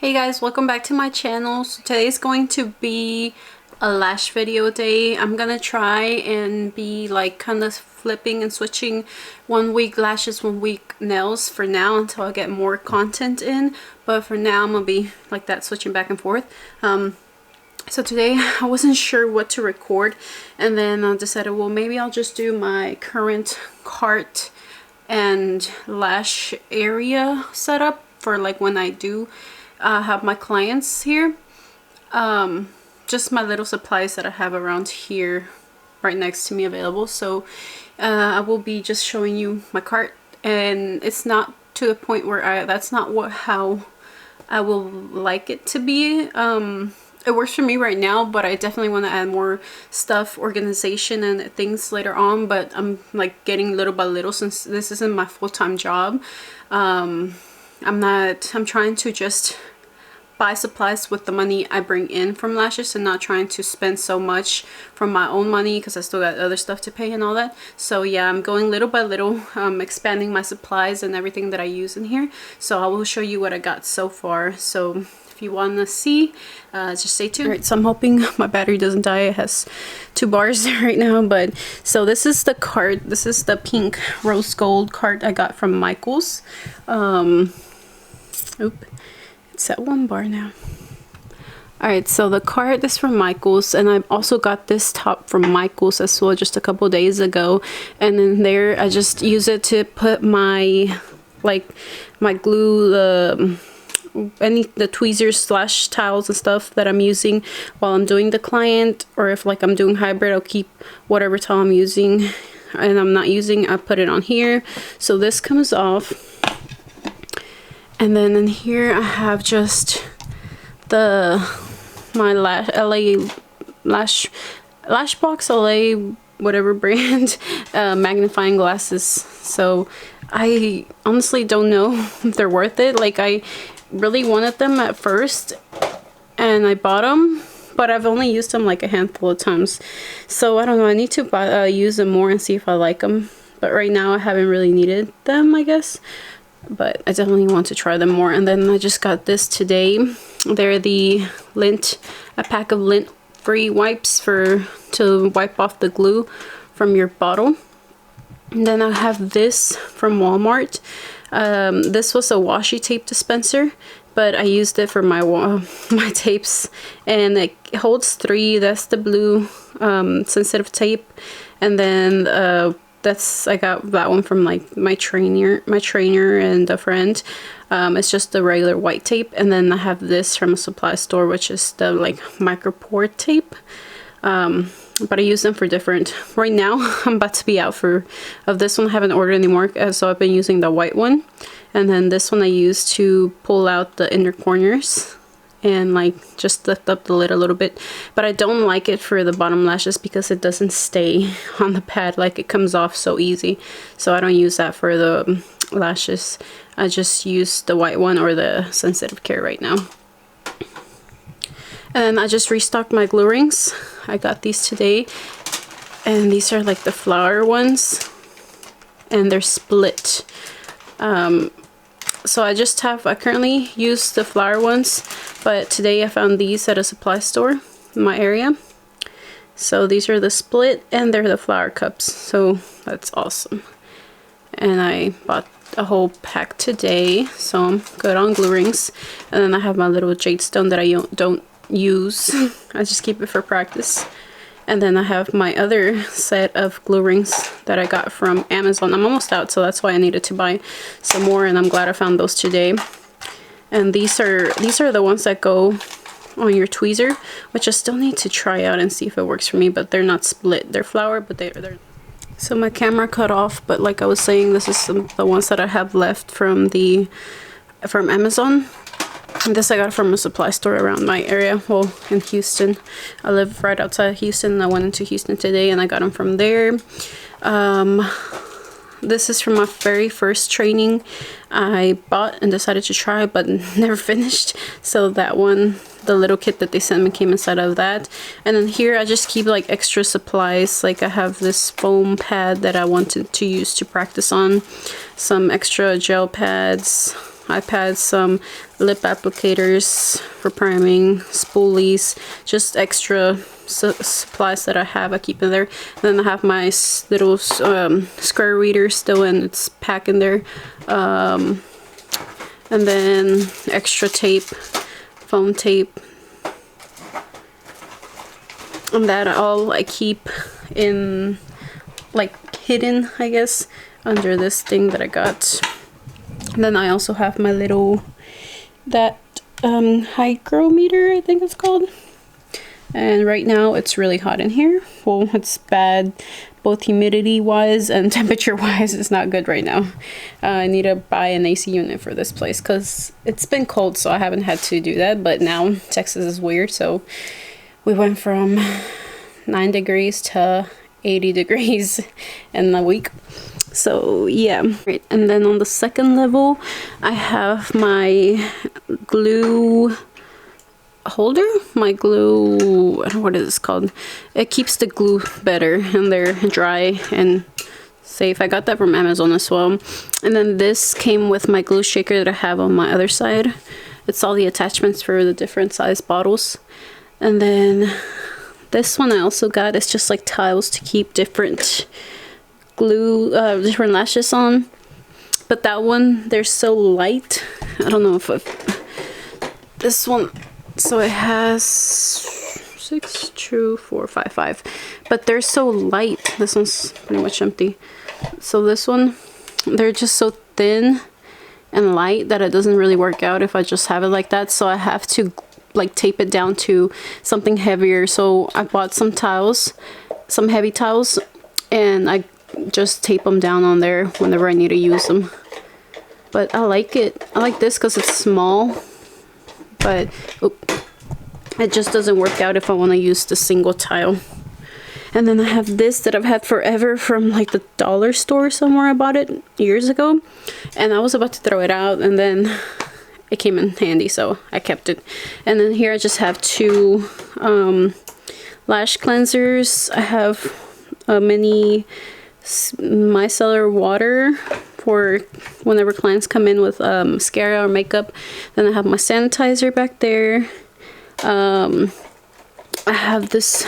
Hey guys, welcome back to my channel. So today is going to be a lash video day. I'm gonna try and be like kind of flipping and switching 1 week lashes, 1 week nails for now until I get more content in. But for now I'm gonna be like that, switching back and forth. So today I wasn't sure what to record, and then I decided, well, maybe I'll just do my current cart and lash area setup for like when I do have my clients here. Just my little supplies that I have around here right next to me available. So I will be just showing you my cart, and it's not to the point where that's not how I will like it to be. It works for me right now, but I definitely want to add more stuff, organization and things later on. But I'm like getting little by little, since this isn't my full-time job. I'm trying to just buy supplies with the money I bring in from lashes, and not trying to spend so much from my own money, because I still got other stuff to pay and all that. So yeah, I'm going little by little, expanding my supplies and everything that I use in here. So I will show you what I got so far. So if you want to see, just stay tuned. Alright, so I'm hoping my battery doesn't die. It has 2 bars right now. But so this is the cart. This is the pink rose gold cart I got from Michael's. It's at 1 bar now. Alright, so the cart is from Michael's, and I also got this top from Michael's as well just a couple days ago. And in there I just use it to put my glue, the tweezers slash tiles and stuff that I'm using while I'm doing the client, or if like I'm doing hybrid, I'll keep whatever towel I'm using and I'm not using, I put it on here. So this comes off, and then in here I have just my lash box LA whatever brand magnifying glasses. So I honestly don't know if they're worth it. Like, I really wanted them at first and I bought them, but I've only used them like a handful of times. So I don't know, I need to use them more and see if I like them. But right now I haven't really needed them, I guess. But I definitely want to try them more. And then I just got this today. They're the a pack of lint-free wipes to wipe off the glue from your bottle. And then I have this from Walmart. This was a washi tape dispenser, but I used it for my tapes, and it holds 3. That's the blue sensitive tape, and then I got that one from like my trainer and a friend. It's just the regular white tape. And then I have this from a supply store, which is the like micro pore tape. But I use them for different. Right now I'm about to be out of this one. I haven't ordered anymore, so I've been using the white one. And then this one I use to pull out the inner corners and like just lift up the lid a little bit. But I don't like it for the bottom lashes because it doesn't stay on the pad, like it comes off so easy. So I don't use that for the lashes. I just use the white one or the sensitive care right now. And I just restocked my glue rings. I got these today, and these are like the flower ones, and they're split. So I currently use the flower ones, but today I found these at a supply store in my area. So these are the split, and they're the flower cups, so that's awesome. And I bought a whole pack today, so I'm good on glue rings. And then I have my little jade stone that I don't use. I just keep it for practice. And then I have my other set of glue rings that I got from Amazon. I'm almost out, so that's why I needed to buy some more, and I'm glad I found those today. And these are the ones that go on your tweezer, which I still need to try out and see if it works for me. But they're not split. They're flower, but they're. So my camera cut off, but like I was saying, this is the ones that I have left from Amazon. And this I got from a supply store around my area, well, in Houston. I live right outside Houston, and I went into Houston today and I got them from there. This is from my very first training I bought and decided to try, but never finished. So that one, the little kit that they sent me, came inside of that. And then here I just keep like extra supplies. Like I have this foam pad that I wanted to use to practice on, some extra gel pads, iPads, some lip applicators for priming, spoolies, just extra supplies that I have. I keep in there. Then I have my little square reader still in its pack in there. And then extra tape, foam tape. And that all I keep in, like, hidden, I guess, under this thing that I got. And then I also have my little, that hygrometer, I think it's called. And right now it's really hot in here. Well, it's bad both humidity wise and temperature wise. It's not good right now. I need to buy an AC unit for this place because it's been cold, so I haven't had to do that. But now Texas is weird, so we went from 9 degrees to 80 degrees in a week. So yeah, right. And then on the second level I have my glue holder, my glue, I don't know what it is called. It keeps the glue better and they're dry and safe. I got that from Amazon as well. And then this came with my glue shaker that I have on my other side. It's all the attachments for the different size bottles. And then this one I also got. It's just like tiles to keep different glue, different lashes on. But that one, they're so light. I don't know if this one, so it has 6, 2, 4, 5, 5. But they're so light. This one's pretty much empty. So this one, they're just so thin and light that it doesn't really work out if I just have it like that. So I have to like tape it down to something heavier. So I bought some tiles, some heavy tiles, and I just tape them down on there whenever I need to use them. But I like it. I like this because it's small, but it just doesn't work out if I want to use the single tile. And then I have this that I've had forever from like the dollar store somewhere. I bought it years ago and I was about to throw it out, and then it came in handy, so I kept it. And then here I just have 2 lash cleansers. I have a mini micellar water for whenever clients come in with mascara or makeup. Then I have my sanitizer back there. I have this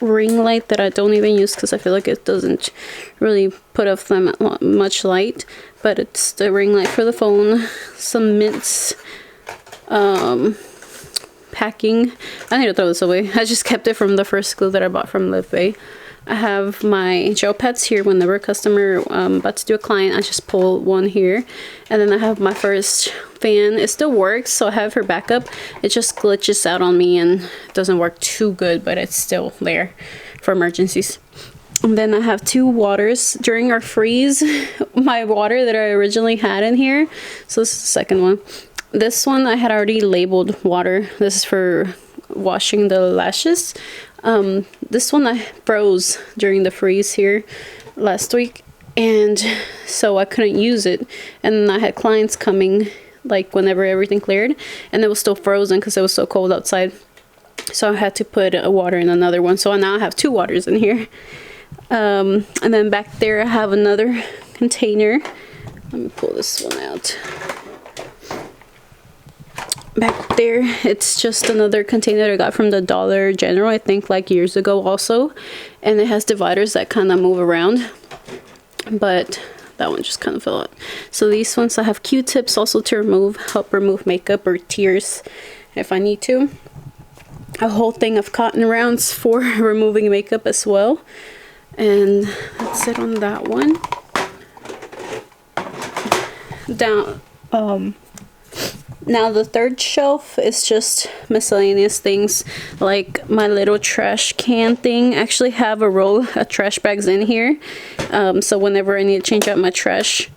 ring light that I don't even use because I feel like it doesn't really put off that much light, but it's the ring light for the phone. Some mints packing. I need to throw this away. I just kept it from the first glue that I bought from Livbay. I have my gel pads here. Whenever a customer about to do a client, I just pull one here. And then I have my first fan. It still works, so I have her backup. It just glitches out on me and it doesn't work too good, but it's still there for emergencies. And then I have 2 waters. During our freeze, my water that I originally had in here, so this is the second one. This one I had already labeled water. This is for washing the lashes. This one I froze during the freeze here last week, and so I couldn't use it. And I had clients coming like whenever everything cleared, and it was still frozen because it was so cold outside. So I had to put a water in another one. So now I have 2 waters in here. And then back there I have another container. Let me pull this one out. Back there, it's just another container that I got from the Dollar General, I think like years ago also. And it has dividers that kind of move around. But that one just kind of fell out. So these ones, I have Q-tips also to help remove makeup or tears if I need to. A whole thing of cotton rounds for removing makeup as well. And that's it on that one. Down, now the third shelf is just miscellaneous things, like my little trash can thing. I actually have a roll of trash bags in here, so whenever I need to change out my trash,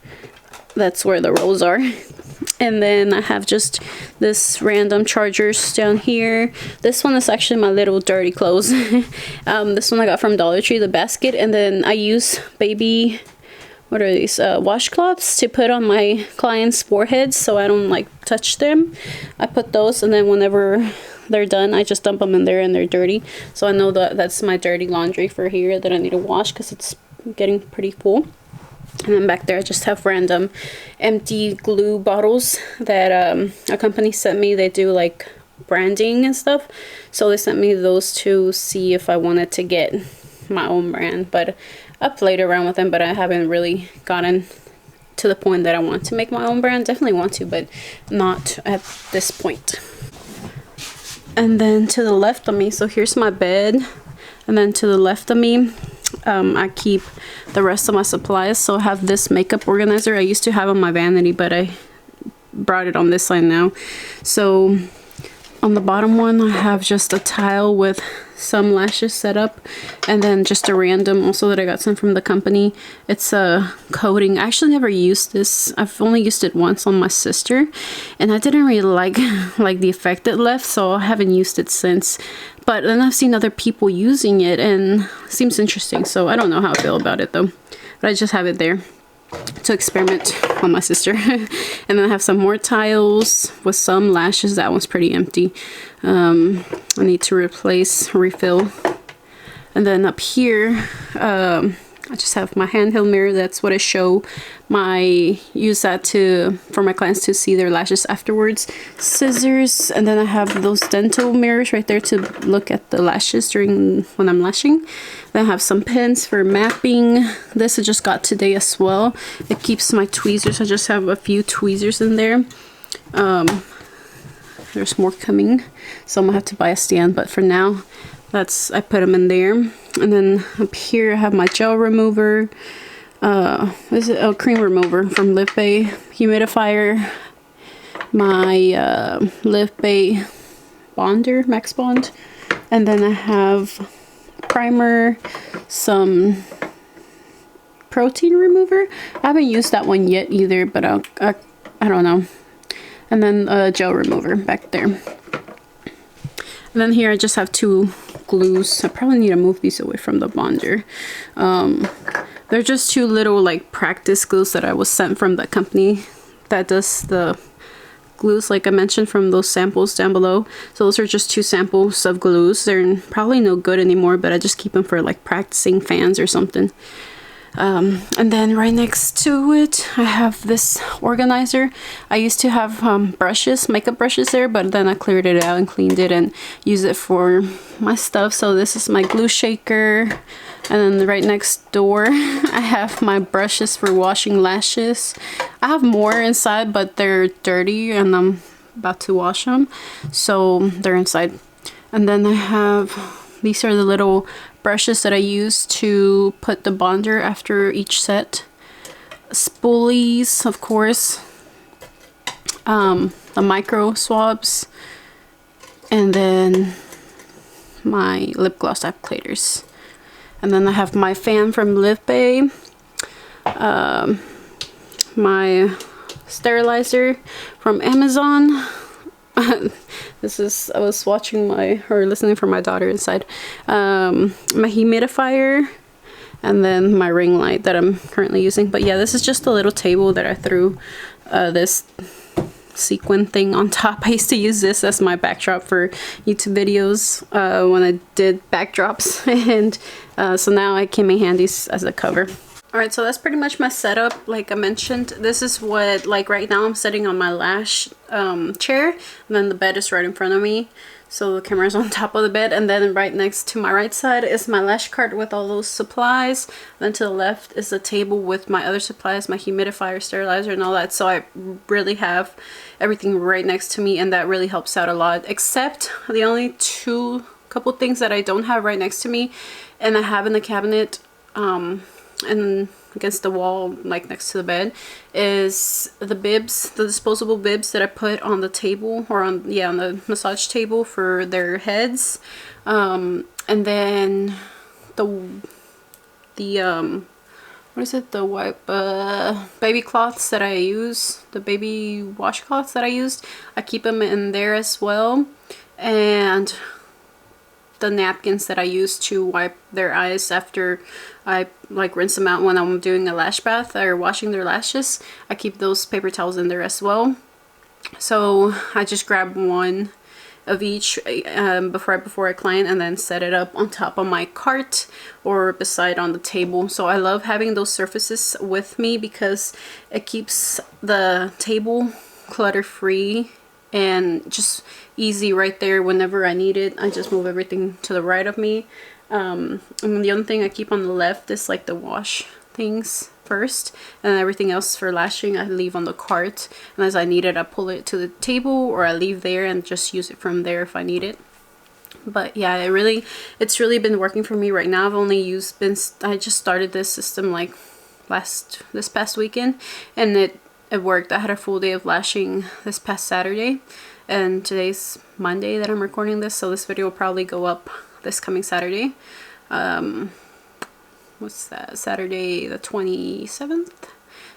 that's where the rolls are. And then I have just this random chargers down here. This one is actually my little dirty clothes. This one I got from Dollar Tree, the basket. And then I use baby, what are these, washcloths to put on my clients' foreheads so I don't like touch them. I put those, and then whenever they're done, I just dump them in there and they're dirty. So I know that that's my dirty laundry for here that I need to wash because it's getting pretty full. And then back there I just have random empty glue bottles that a company sent me. They do like branding and stuff, so they sent me those to see if I wanted to get my own brand. But I played around with them, but I haven't really gotten to the point that I want to make my own brand. Definitely want to, but not at this point. And then to the left of me, so here's my bed, and then to the left of me I keep the rest of my supplies. So I have this makeup organizer I used to have on my vanity, but I brought it on this side now. So on the bottom one I have just a tile with some lashes set up, and then just a random also that I got some from the company. It's a coating. I actually never used this. I've only used it once on my sister, and I didn't really like the effect it left, so I haven't used it since. But then I've seen other people using it and it seems interesting, so I don't know how I feel about it though, but I just have it there to experiment on my sister. And then I have some more tiles with some lashes. That one's pretty empty. I need to refill. And then up here I just have my handheld mirror. That's what I use that for my clients to see their lashes afterwards. Scissors, and then I have those dental mirrors right there to look at the lashes when I'm lashing. Then I have some pins for mapping. This I just got today as well. It keeps my tweezers. I just have a few tweezers in there. There's more coming, so I'm gonna have to buy a stand, but for now I put them in there. And then up here I have my gel remover. This is a cream remover from Livbay humidifier. My Livbay bonder, Max Bond. And then I have primer, some protein remover. I haven't used that one yet either, but I don't know. And then a gel remover back there. And then here I just have two glues. I probably need to move these away from the bonder. They're just two little like practice glues that I was sent from the company that does the glues, like I mentioned from those samples down below. So those are just two samples of glues. They're probably no good anymore, but I just keep them for like practicing fans or something. And then right next to it I have this organizer. I used to have makeup brushes there, but then I cleared it out and cleaned it and use it for my stuff. So this is my glue shaker, and then right next door I have my brushes for washing lashes. I have more inside, but they're dirty and I'm about to wash them, so they're inside. And then I have, these are the little brushes that I use to put the bonder after each set. Spoolies, of course. The micro swabs. And then my lip gloss applicators. And then I have my fan from Livbay. My sterilizer from Amazon. I was watching listening for my daughter inside. My humidifier, and then my ring light that I'm currently using. But yeah, this is just a little table that I threw this sequin thing on top. I used to use this as my backdrop for YouTube videos when I did backdrops, and so now it came in handy as a cover. Alright, so that's pretty much my setup. Like I mentioned, this is what, like right now I'm sitting on my lash chair, and then the bed is right in front of me. So the camera's on top of the bed, and then right next to my right side is my lash cart with all those supplies. Then to the left is the table with my other supplies, my humidifier, sterilizer, and all that. So I really have everything right next to me, and that really helps out a lot. Except the only couple things that I don't have right next to me, and I have in the cabinet, and against the wall, like next to the bed, is the bibs, the disposable bibs that I put on the table, or on the massage table for their heads. And then the what is it, the wipe baby cloths that I use, the baby washcloths that I used, I keep them in there as well. And the napkins that I use to wipe their eyes after I like rinse them out when I'm doing a lash bath or washing their lashes, I keep those paper towels in there as well. So I just grab one of each before I clean, and then set it up on top of my cart or beside on the table. So I love having those surfaces with me because it keeps the table clutter free and just easy right there. Whenever I need it, I just move everything to the right of me. And the only thing I keep on the left is like the wash things first, and everything else for lashing I leave on the cart, and as I need it I pull it to the table or I leave there and just use it from there if I need it. But yeah, it's really been working for me right now. I just started this system like this past weekend, and it worked. I had a full day of lashing this past Saturday, and today's Monday that I'm recording this, so this video will probably go up this coming Saturday. What's that, Saturday the 27th,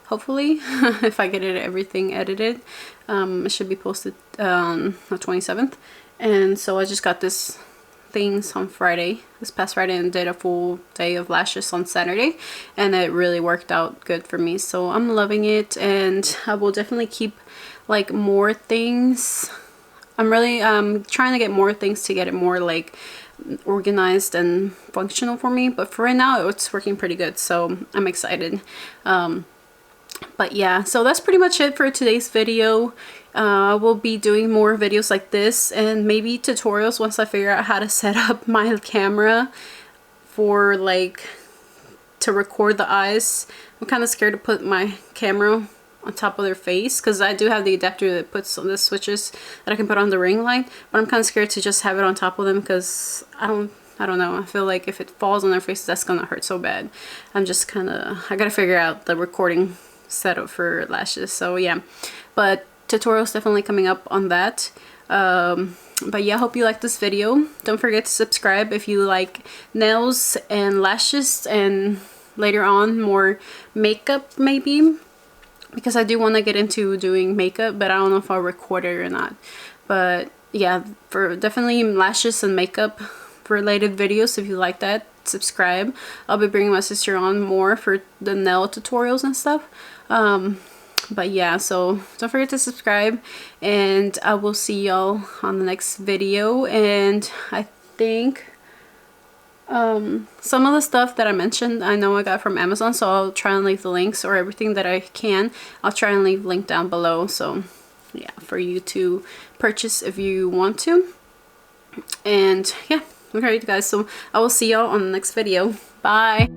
hopefully. If I get everything edited, it should be posted on the 27th. And so I just got this things on this past Friday, and did a full day of lashes on Saturday, and it really worked out good for me, so I'm loving it. And I will definitely keep like more things. I'm really trying to get more things to get it more like organized and functional for me, but for right now it's working pretty good, so I'm excited. But yeah, so that's pretty much it for today's video. I will be doing more videos like this, and maybe tutorials once I figure out how to set up my camera for like to record the eyes. I'm kind of scared to put my camera on top of their face, because I do have the adapter that puts on the switches that I can put on the ring light, but I'm kind of scared to just have it on top of them, because I don't know, I feel like if it falls on their faces that's gonna hurt so bad. I gotta figure out the recording setup for lashes. So yeah, but tutorials definitely coming up on that. But yeah, I hope you like this video. Don't forget to subscribe if you like nails and lashes, and later on more makeup maybe, because I do want to get into doing makeup, but I don't know if I'll record it or not. But yeah, for definitely lashes and makeup related videos, if you like that, subscribe. I'll be bringing my sister on more for the nail tutorials and stuff. But yeah, so don't forget to subscribe, and I will see y'all on the next video. And I think some of the stuff that I mentioned I know I got from Amazon, so I'll try and leave the links, or everything that I can I'll try and leave link down below, so yeah, for you to purchase if you want to. And yeah, alright guys, so I will see y'all on the next video. Bye.